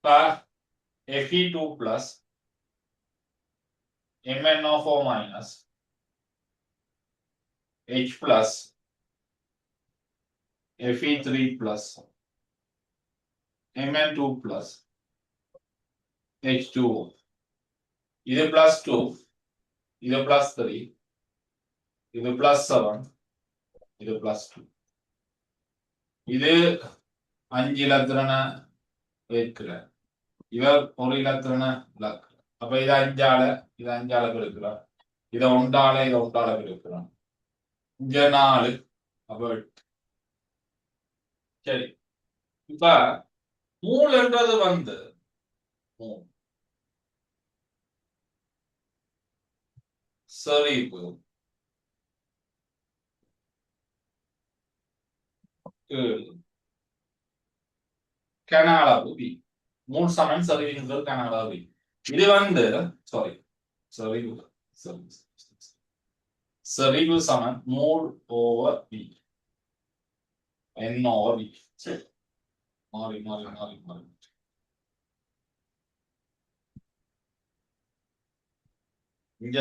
Fe2 plus MnO4 minus H plus Fe3 plus Mn2 plus H2O. இது plus 2, இது plus 3, இது plus 7, இது plus 2. இது 5 இலத்திரன ஏற்கிற இவர் ஒரு இலத்திரன இலக்கு. அப்ப இது 5ஆல பெருக்கலாம், இதை 1ஆல பெருக்கலாம். இங்க 4 அப்ப 8. சரி, இப்ப மூலன்றது வந்து செறிவு 7 கன அளவு v. மூல் சமன் செறிவின்கள் கன அளவு v. இது வந்து செறிவு சமன் மூல் over v, n over v. சரி, மாறி இங்க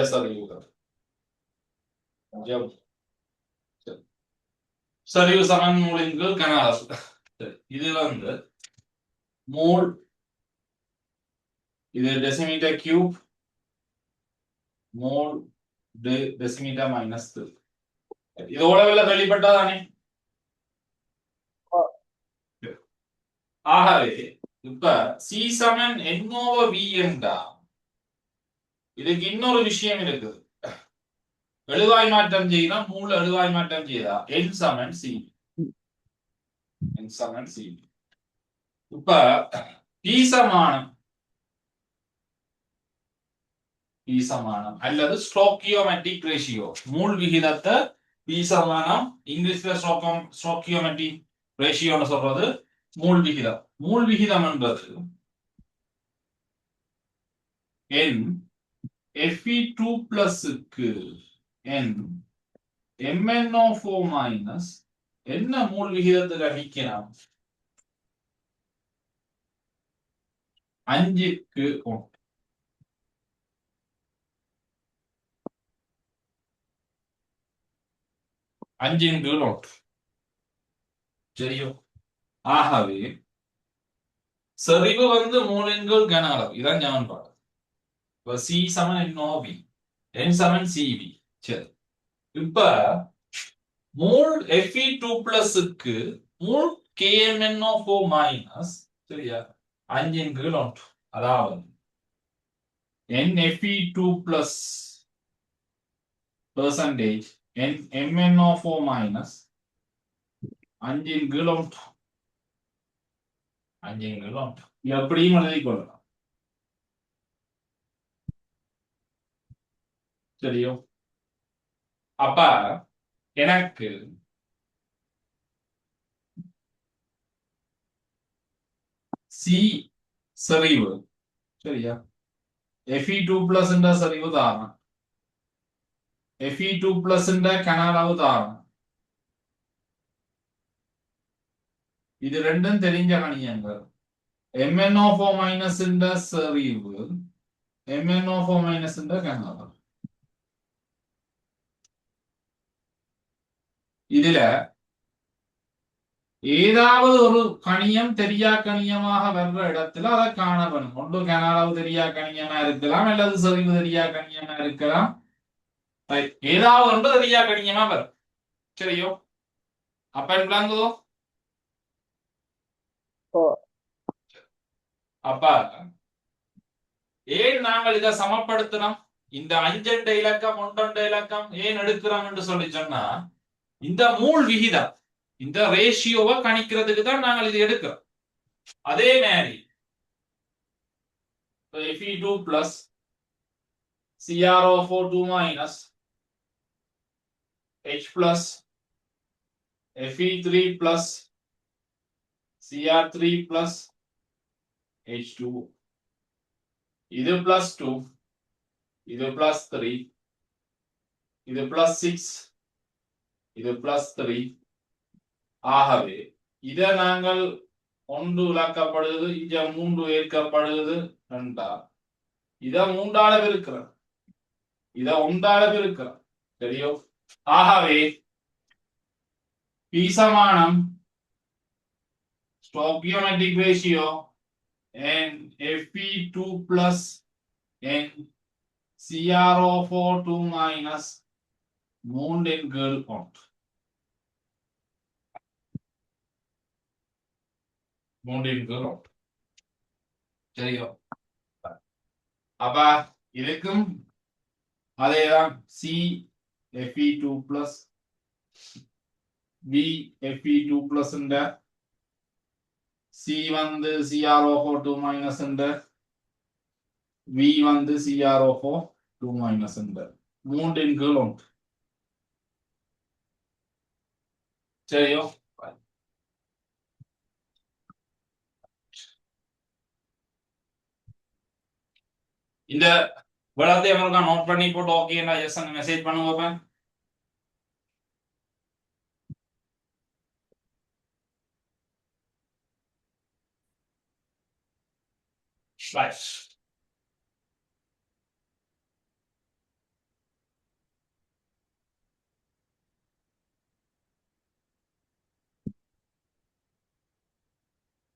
சரிவு சமன் மூலின்கள் கன அளவு. இது வந்து மூல், இது டெசிமீட்டர் கியூப், மூல் டெசிமீட்டர் மைனஸ் 3. இதோட வெளில வெளிப்பட்டதானே. ஆகவே இப்ப சி சமன் n over v என்றா இதுக்கு இன்னொரு விஷயம் இருக்குது. எழுவாய் மாற்றம் செய்தா, மூல எழுவாய் மாற்றம் செய்தா n சமன் c. இப்ப p சமானம் அல்லது ஸ்டோக்கியோமெட்ரிக் ரேஷியோ, மூல் விகிதத்தை p சமானம், இங்கிலீஷ்ல ஸ்டோக்கியோமெட்ரிக் ரேஷியோன்னு சொல்றது மூல் விகிதம். மூல் விகிதம் என்பது n Fe2 பிளஸ்க்கு n MnO4 minus என்ன மூல் விகிதத்துக்கு அடிக்கலாம் 5க்கு 1. அஞ்சின் கீழ் 1. சரியோ? ஆகவே செறிவு வந்து மூலின் கீழ் கன அளவு. இதான் சமன்பாடு. C சமன் NOV, n சமன் CV. சரி, இப்ப மூல் Fe2 பிளஸ்க்கு மூல் KMnO4 மைனஸ், சரியா, 5ன் கீழ் 1. அதாவது NFe2 plus percentage MnO4 minus 5ன் கீழ் 1. 5ன் கீழ் 1 எப்படியும் எழுதிக் கொள்ளலாம். சரியோ? அப்ப எனக்கு சி செறிவு, சரியா, Fe2 plus செறிவு தாரணம், Fe2 plus கன அளவு தாரணம். இது ரெண்டும் தெரிஞ்ச கணியங்கள். MnO4 minus செறிவு, MnO4 minus கன அளவு. இதுல ஏதாவது ஒரு கணியம் தெரியா கணியமாக வர்ற இடத்துல அதை காண வேணும். ஒன்று கன அளவு தெரியா கணியமா இருக்கலாம், அல்லது செறிவு தெரியா கணியமா இருக்கலாம். ஏதாவது ஒன்று தெரியா கணியமா வரும். சரியோ? அப்ப விளங்குதோ? அப்ப ஏன் நாங்கள் இதை சமப்படுத்தணும்? இந்த 5 இலக்கம் 1 இலக்கம் ஏன் எடுக்கிறோம் என்று சொல்லி சொன்னா, இந்த மூல் விகிதம், இந்த ரேஷியோவை கணிக்கிறதுக்கு தான் நாங்கள் இது எடுக்கிறோம். அதே மாதிரி Fe2 plus CrO4 2 minus H plus Fe3 plus Cr3 plus H2. இது plus 2, இது plus 3, இது plus 6, இது plus 3. ஆகவே இதை நாங்கள் ஒன்று இழக்கப்படுது, இங்க 3 ஏற்கப்படுது 2. இத 3ஆல பெருக்கிறேன், இத 1ஆல பெருக்கிறேன். சரியோ? ஆகவே P சமானம் stoichiometric ratio and Fe2 plus and CrO4 2 minus 3 கீழ் 1. 3 கீழ் 1. சரியோ? அப்ப இதுக்கும் அதேதான். C Fe2 plus V Fe2 plus இந்த C வந்து CrO4 2 minus இந்த V வந்து CrO4 2 minus இந்த 3 கீழ் 1. சரியோ? இந்த விளத்தை அவருக்கு நோட் பண்ணி போட்டு ஓகே நான் எஸ் மெசேஜ் பண்ணுங்க. Right.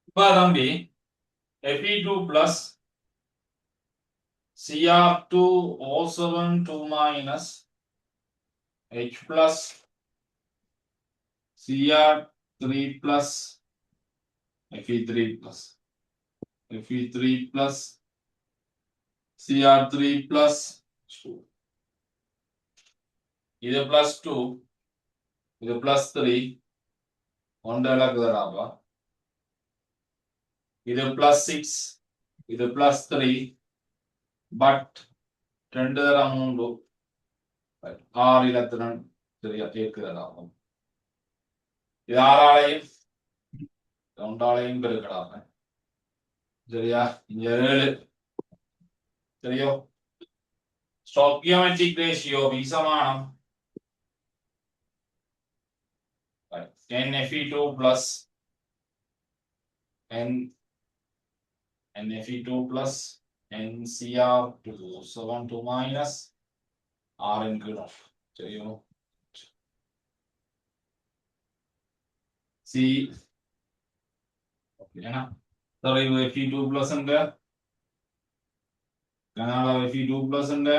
இப்ப தம்பி Fe2 plus Cr2O7 2 minus H plus Cr3 plus Fe3 plus Fe3 plus Cr3 plus 2. இது plus 2, இது plus 3, ஒன்று இழக்குதடாப்பா. இது plus 6, இது plus 3, but 2 தரம் 3, 6 இலத்திரன் சரியா கேட்குதடாப்பா. இது 6ஆலையும் 2ஆலையும் பெருக்கடாப்ப. சரியா? இங்க 7. சரியோ? stoichiometric ratio V சமானம் NFE2 plus NFE2 plus NCr2 7 2 minus R in கீழ். சரியோ? C ஏன்னா sorry Fe2 plus ഉണ്ട്, കനാല Fe2 plus ഉണ്ട്,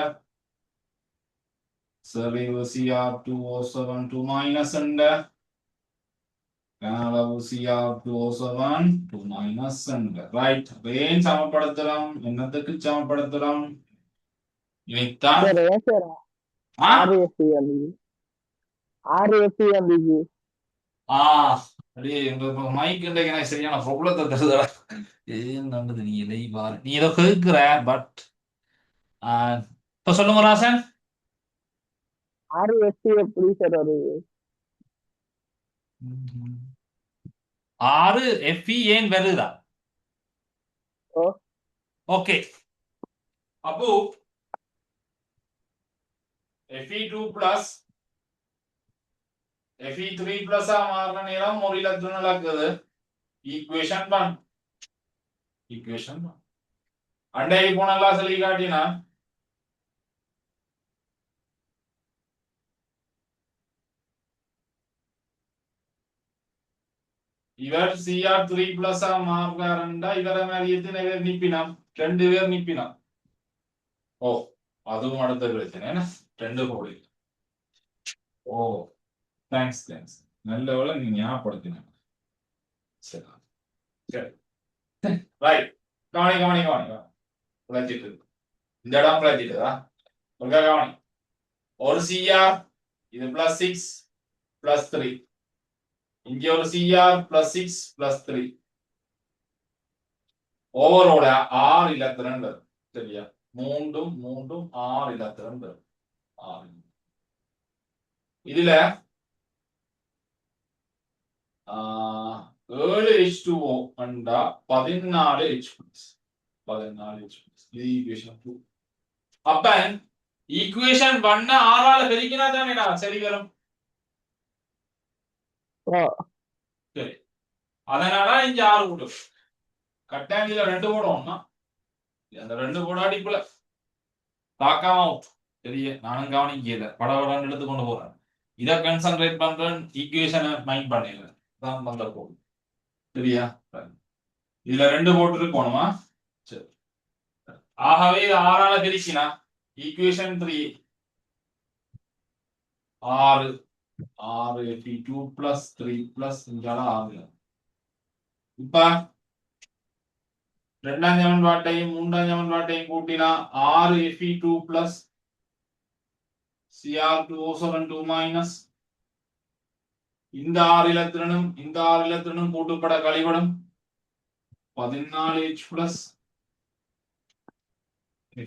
sorry Cr2O7 2 minus ഉണ്ട്, കനാല Cr2O7 2 minus ഉണ്ട്. റൈറ്റ്. വേഗം സമപ്പെടുത്തണം. എന്നതൊക്കെ സമപ്പെടുത്തണം? ഇനിത്താ மைக் எனக்கு சரியான ப்ராப்ளத்தை தருதடா. ஏன் நடந்தது? நீ இதை பாரு, நீ ஏதோ கேட்கிற பட் இப்ப சொல்லுங்க ராசன். 6 FE ஏன் வருதா? ஓகே, அப்போ Fe2 plus Fe3 plus மாறுற நேரம் ஒரு இலத்திரன் நடக்குது. ஈக்குவேஷன் 1. ஈக்குவேஷன் 1 அண்டைக்கு போனங்களா சொல்லி காட்டினா இவர் Cr3 plus மாறுறாருண்டா இவரை மாதிரி எத்தனை பேர் நிப்பினான்? 2 பேர் நிப்பினான். ஓ, அதுவும் அடுத்த பிரச்சனை. 2 கோடி. ஓ, தேங்க்ஸ். நல்ல வேளை நீ ஞாபகப்படுத்தின. சரி சரி ரைட். கவனி பிழைச்சிட்டு இந்த இடம் பிழைச்சிட்டுதா? கவனி. ஒரு Cr இது plus 6 plus 3, இங்க ஒரு Cr plus 6 plus 3, ஓவரோட 6 இலத்திரன் வரும். சரியா? 3 6 இலத்திரன் வரும். 6. இதுல 7 H2O அண்டா 14 H+. 14 H+. இது ஈக்குவேஷன் 2. அப்ப ஈக்குவேஷன் 1 6ஆல பெருக்கினா தானேடா சரி வரும். சரி, அதனால இங்க 6 போட்டு கட்டாயம் இதுல 2 போடணும்னா அந்த 2 போடாடிக்குள்ள தாக்காம out. தெரிய நானும் கவனிக்கல படபடன்னு எடுத்து கொண்டு போறேன். இதை கன்சன்ட்ரேட் பண்றேன், ஈக்குவேஷனை மைண்ட் பண்ணிடுறேன். தான் வந்த போகும் சரியா. இதுல 2 போட்டு இருக்கணுமா. சரி, ஆகவே இது 6ஆல பிரிச்சினா ஈக்குவேஷன் 3 6 6 2 பிளஸ் 3 பிளஸ் இங்கால 6. இப்ப 2ஆம் சமன்பாட்டையும் 3ஆம் சமன்பாட்டையும் கூட்டினா 6 Fe2 பிளஸ் Cr2O2 மைனஸ் இந்த 6 இலத்திரனும் இந்த 6 இலத்திரனும் கூட்டுப்பட கழிவிடும் 14H plus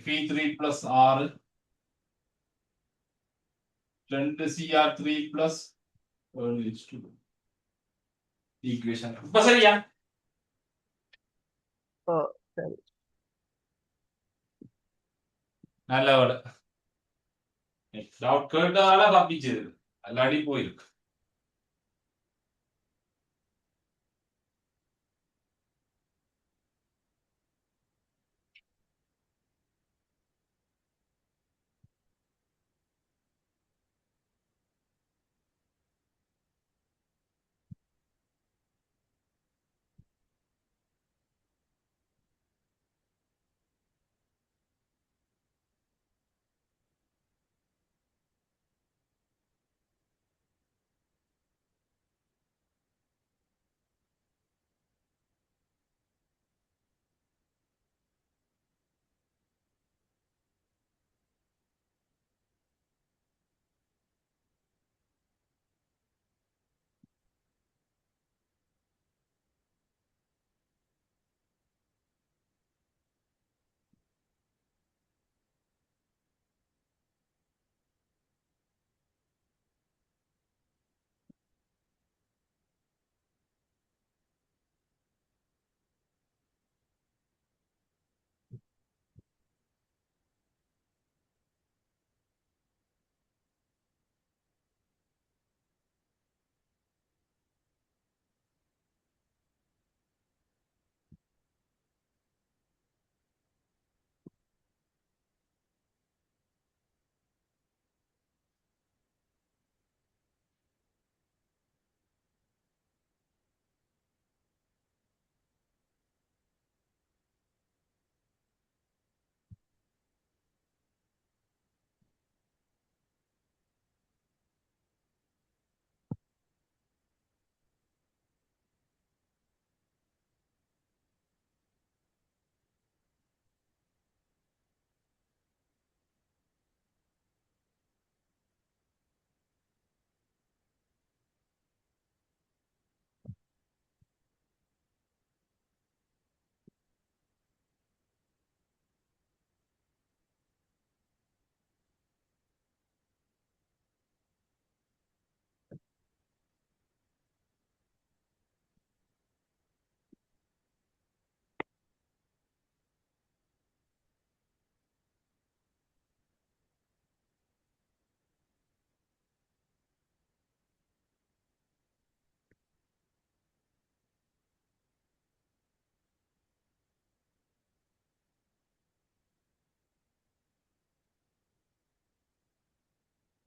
Fe3 plus 6 2 Cr3 plus 7H2 equation. இப்ப சரியா? சரி. நல்ல வேலை டவுட் கேட்டதால தப்பிச்சது, அல்லாடி போயிருக்கு.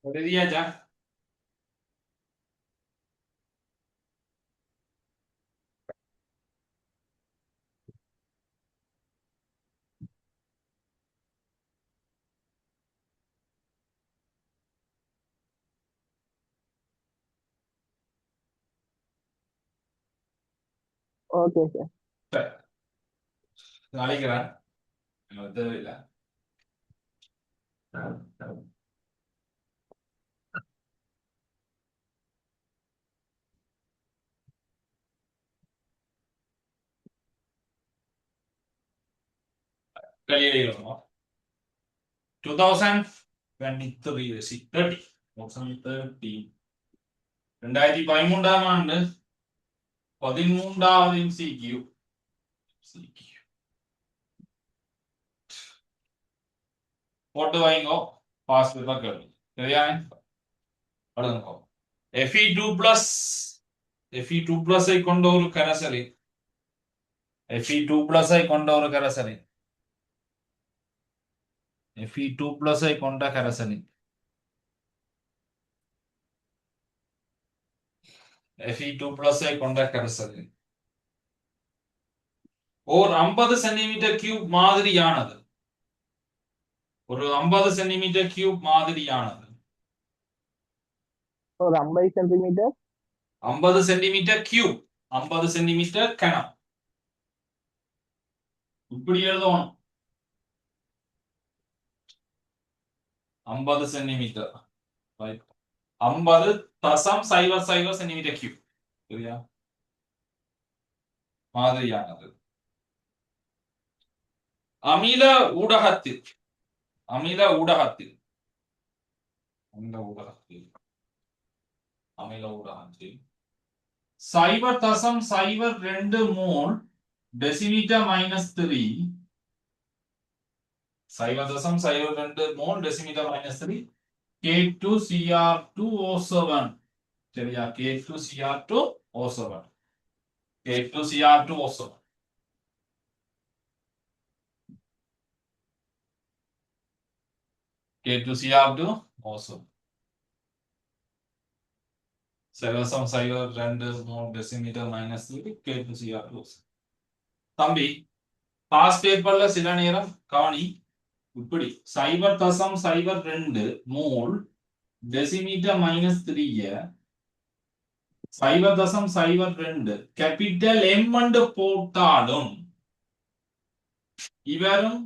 எழுதியாச்சா? Okay sir. சரி, அழைக்கிறேன், தேவையில்லை. வெளியிடணும் 2023 2013 ஆண்டு 13வது MCQ போட்டு வைங்கோ, பாஸ் பேப்பர் கேள்வி சரியா. அடுங்க Fe2 plus Fe2+ ஐ கொண்ட ஒரு கரைசலின் Fe2+ ஐ கொண்ட ஒரு கரைசலின் Fe2+ ஐ கொண்ட கரைசலின் Fe2+ ஐ கொண்ட கரைசலின் ஓர் 50 சென்டிமீட்டர் கியூப் மாதிரியானது ஒரு 50 சென்டிமீட்டர் கியூப் மாதிரியானது ஒரு 50 சென்டிமீட்டர் 50 சென்டிமீட்டர் கியூப் 50 சென்டிமீட்டர் கனம் இப்படி எழுதணும் 50 சென்டிமீட்டர் 50.00 சென்டிமீட்டர் கியூப் சரியா மாதிரியானது அமில ஊடகத்தில் அமில ஊடகத்தில் அமில ஊடகத்தில் அமில ஊடகத்தில் 0.02 mole decimetre -3 0.02 mole decimetre -3 K2Cr2O7 சரியா K2Cr2O7 K2Cr2O7 K2Cr2O7 0.02 mole decimetre -3 K2Cr2O7 தம்பி பாஸ் பேப்பர்ல சில நேரம் கவனி இப்படி 0.02 மோல் டெசிமீட்டர் -3 0.02 கேபிட்டல் எம் என்று போட்டாலும் இவரும்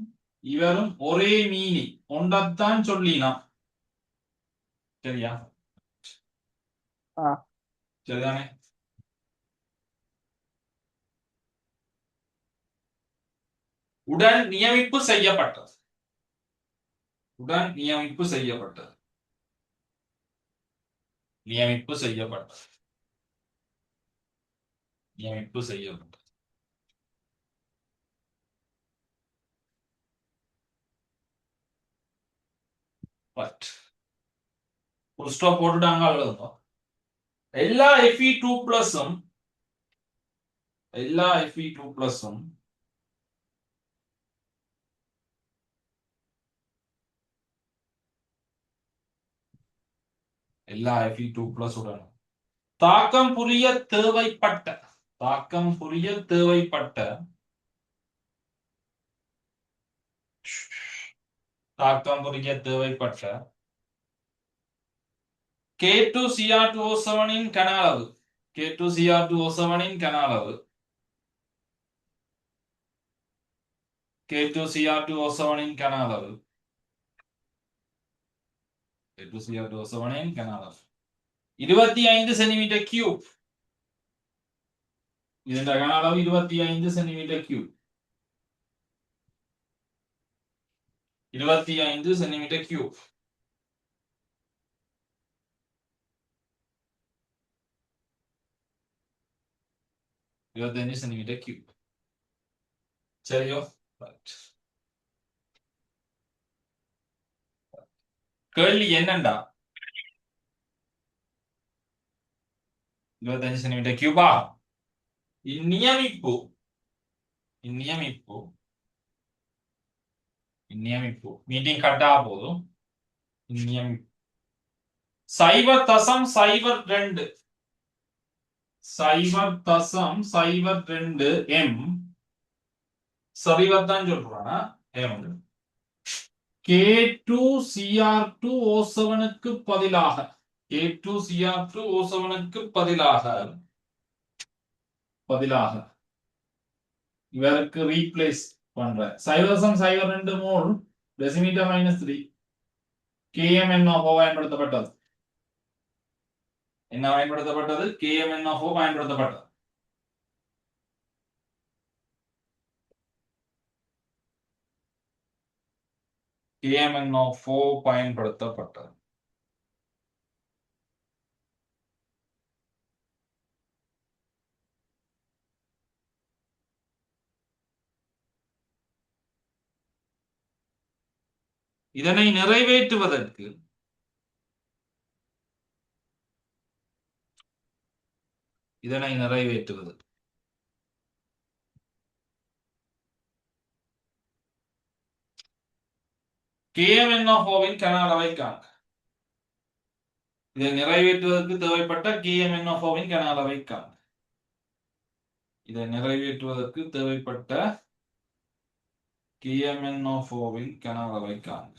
இவரும் ஒரே மீனிங் ஒன்றத்தான் சொல்லினா சரியா ஆ சரிதானே உடன் நியமிப்பு செய்யப்பட்டது உடன் நியமிப்பு செய்யப்பட்டது நியமிப்பு செய்யப்பட்டது நியமிப்பு செய்யப்பட்டது பட் ஒரு ஸ்டாப் போட்டுட்டாங்க அவ்வளவுதான் எல்லா Fe2+ எல்லா Fe2+ எல்லா Fe2+ உடன் தாக்கம் புரிய தேவைப்பட்ட தாக்கம் புரிய தேவைப்பட்ட தாக்கம் புரிய தேவைப்பட்ட K2Cr2O7 இன் கன அளவு K2Cr2O7 இன் கன அளவு K2Cr2O7 இன் கன அளவு K2Cr2O7 இன் கன அளவு 25 சென்டிமீட்டர் கியூப் இதன் கன அளவு 25 centimetre cube 25 centimetre cube centimetre cube சரியோ கேள்வி என்னண்டா 25 சென்டிமீட்டர் கியூபா இந்நியமிப்பு இந்நியமிப்பு இந்நியமிப்பு மீட்டிங் கட்டா போதும் இந்நியமிப்பு 0.02 0.02 எம் சரிவத்தான் சொல்றானா எம் K2Cr2O7க்கு பதிலாக K2Cr2O7க்கு பதிலாக இவருக்கு ரீப்ளேஸ் பண்ற 0.02 மோல் டெசிமீட்டர் -3 KMnO பயன்படுத்தப்பட்டது என்ன பயன்படுத்தப்பட்டது KMnO பயன்படுத்தப்பட்டது KMnO பயன்படுத்தப்பட்டது இதனை இதனை நிறைவேற்றுவது. KMNO4-வின் கன அளவை காண்க. இதை நிறைவேற்றுவதற்கு தேவைப்பட்ட KMNO4-வின் கன அளவை காண்க. இதை நிறைவேற்றுவதற்கு தேவைப்பட்ட KMNO4-வின் கன அளவை காண்க.